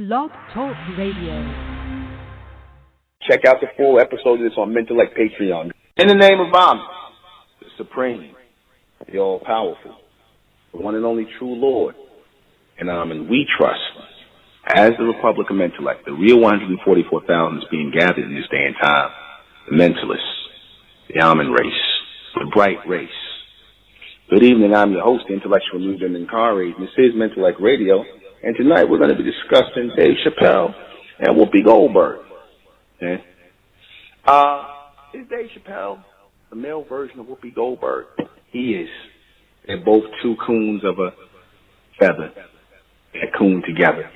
Blog Talk Radio. Check out the full episode of this on Mentellect Patreon. In the name of Om, the Supreme, the All-Powerful, the one and only true Lord, and we trust, as the Republic of Mentellect, the real 144,000 is being gathered in this day and time, the mentalists, the almond race, the bright race. Good evening, I'm your host, the intellectual news and incarnate, and this is Mentellect Radio, and tonight we're going to be discussing Dave Chappelle and Whoopi Goldberg. Okay? Is Dave Chappelle the male version of Whoopi Goldberg? He is. They're both two coons of a feather. That coon together.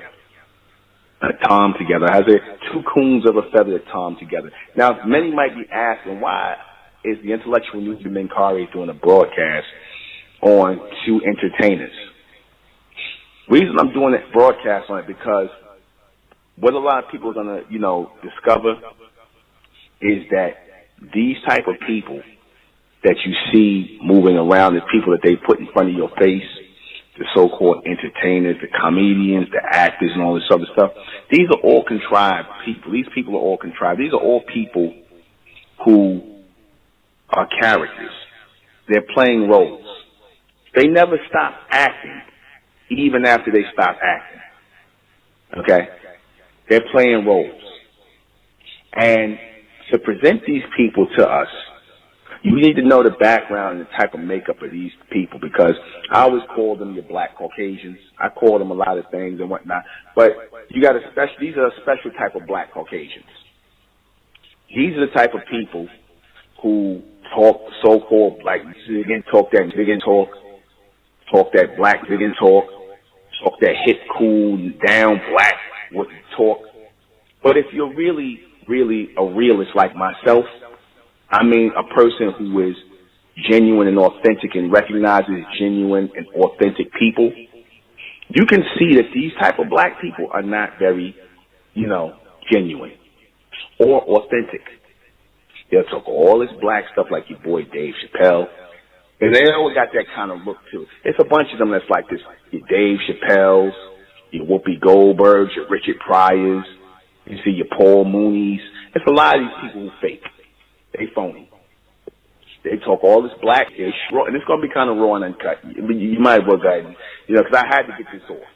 Tom together. Has there two coons of a feather that Tom together? Now, many might be asking, why is the intellectual news and incarnate doing a broadcast on two entertainers? The reason I'm doing that broadcast on it because what a lot of people are going to, discover is that these type of people that you see moving around, the people that they put in front of your face, the so-called entertainers, the comedians, the actors, and all this other stuff, these are all contrived people. These people are all contrived. These are all people who are characters. They're playing roles. They never stop acting, even after they stop acting. Okay? They're playing roles. And to present these people to us, you need to know the background and the type of makeup of these people, because I always call them your black Caucasians. I call them a lot of things and whatnot. But these are a special type of black Caucasians. These are the type of people who talk so-called black, talk that black vegan talk that hip, cool, down black with talk. But if you're really, really a realist like myself, I mean a person who is genuine and authentic and recognizes genuine and authentic people, you can see that these type of black people are not very, genuine or authentic. They'll talk all this black stuff like your boy Dave Chappelle. And they always got that kind of look too. It's a bunch of them that's like this. Your Dave Chappelles, your Whoopi Goldbergs, your Richard Pryors, you see your Paul Mooney's. It's a lot of these people who fake. They phony. They talk all this black ish, and it's going to be kind of raw and uncut. You might as well go ahead, because I had to get this off.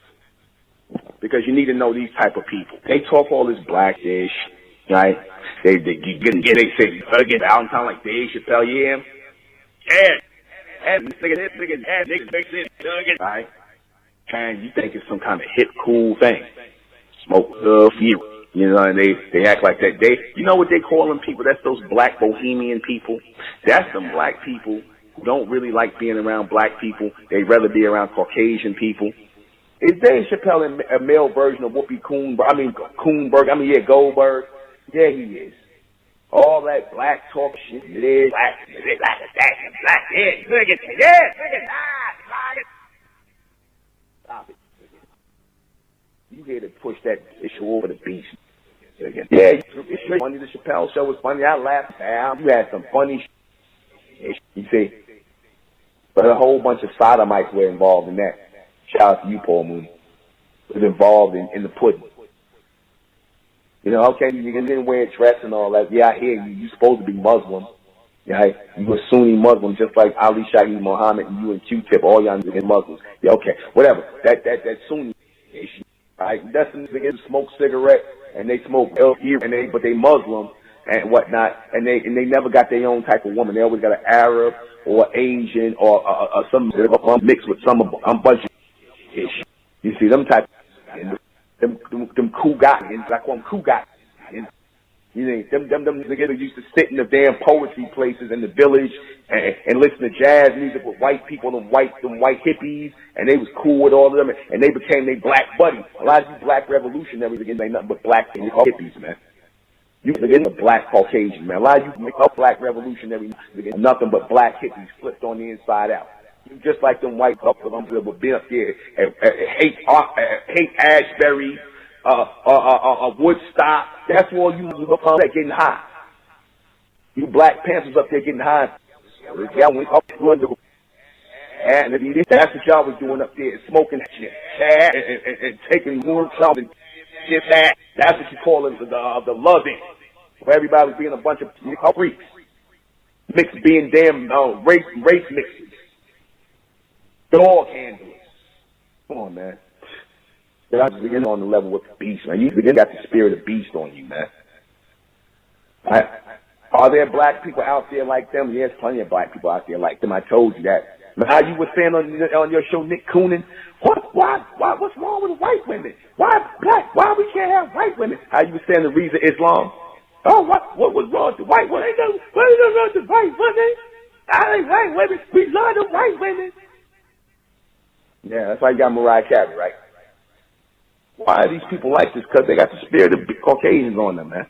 Because you need to know these type of people. They talk all this black ish, right? They say, Valentine like Dave Chappelle, yeah. Right? And you think it's some kind of hip, cool thing. Smoke fear. And they act like that. You know what they call them people? That's those black bohemian people. That's them black people who don't really like being around black people. They'd rather be around Caucasian people. Is Dave Chappelle a male version of Whoopi Goldberg? Yeah, he is. All that black talk shit, it is black, Stop it. You here to push that issue over the beach. Yeah, it's funny. The Chappelle show was funny. I laughed. You had some funny shit. You see? But a whole bunch of sodomites were involved in that. Shout out to you, Paul Mooney. Was involved in the pudding. Okay, you didn't wear a dress and all that. Yeah, I hear you. You're supposed to be Muslim. Yeah, you a Sunni Muslim, just like Ali Shaheed Muhammad and you and Q-Tip. All y'all Muslims. Yeah, okay, whatever. That Sunni issue. Right? That's the niggas who smoke cigarettes and they smoke but they Muslim and whatnot, and they never got their own type of woman. They always got an Arab or Asian or some mixed with some bunch of issue. You see them type. Them Kugatans, I call them Kugatans. Them niggas used to sit in the damn poetry places in the village and listen to jazz music with white people, them white hippies, and they was cool with all of them, and they became their black buddies. A lot of these black revolutionaries again ain't nothing but black hippies, man. You forget a black Caucasian, man. A lot of you make up black revolutionaries, nothing but black hippies flipped on the inside out. You just like them white couple that would be up there and hate Ashbury, Woodstock. That's all you look up there getting high. You Black Panthers up there getting high. And that's what y'all was doing up there, smoking shit, and taking more something. this, that. That's what you call it, the loving. Where everybody was being a bunch of freaks. Mixed being damn race mixes. Dog handlers. Come on, man. Y'all just begin on the level with the beast, man. You got the spirit of beast on you, man. Are there black people out there like them? Yes, plenty of black people out there like them. I told you that. Now, how you were saying on your show, Nick Coonan, what's wrong with white women? Why we can't have white women? How you were saying the reason Islam? Oh, what was wrong with the white women? What is wrong with the white women? I like white women. We love the white women. Yeah, that's why you got Mariah Carey, right? Why are these people like this? Because they got the spirit of Caucasians on them, man.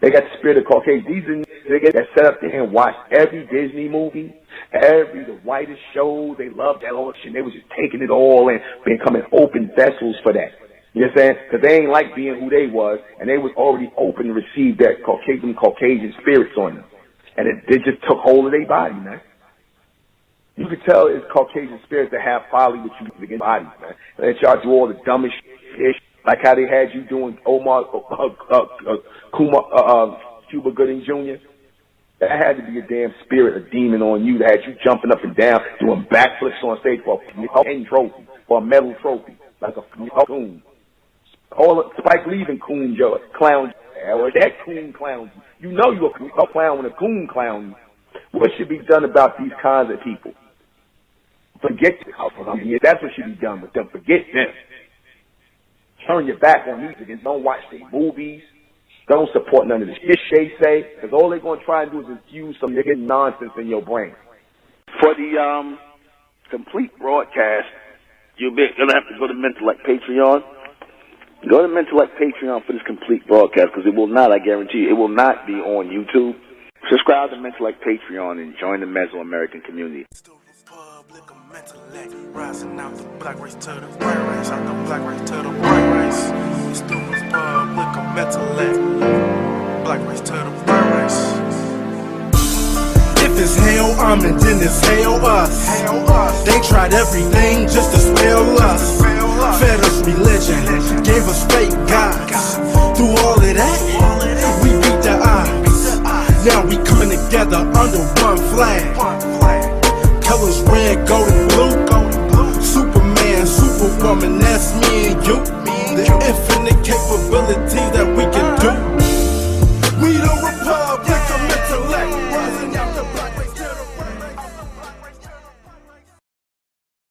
They got the spirit of Caucasians. These are niggas that set up there and watch every Disney movie, the whitest show. They loved that whole shit. They was just taking it all and becoming open vessels for that. You know what I'm saying? Because they ain't like being who they was, and they was already open to receive that Caucasian spirits on them. And it just took hold of their body, man. You can tell it's Caucasian spirits that have folly with you against bodies, man. And they y'all do all the dumbest shit, like how they had you doing Cuba Gooding Jr. That had to be a damn spirit, a demon on you that had you jumping up and down, doing backflips on stage for a trophy, for a medal trophy, like a coon. All Spike Lee and coon Joe, clown, or that coon clown. You know you're a clown when a coon clown. What should be done about these kinds of people? Forget them. That's what should be done with them. Forget them. Turn your back on music and don't watch their movies. Don't support none of the shit they say, because all they're going to try and do is infuse some nigga nonsense in your brain. For the complete broadcast, you're going to have to go to Mentellect Patreon. Go to Mentellect Patreon for this complete broadcast, because it will not, I guarantee you, it will not be on YouTube. Subscribe to Mentellect Patreon and join the Mesoamerican community. Rising out the black race to the white race, out the black race to the white race. It's the Republic of Mentellect, black race to the white race. If it's hell, and then it's hell us. They tried everything just to spell us. Fed us religion, gave us fake gods. Through all of that, we beat the odds. Now we coming together under one flag. Colors red, gold, and blue. Superman, Superwoman, that's me and you. The infinite capabilities that we can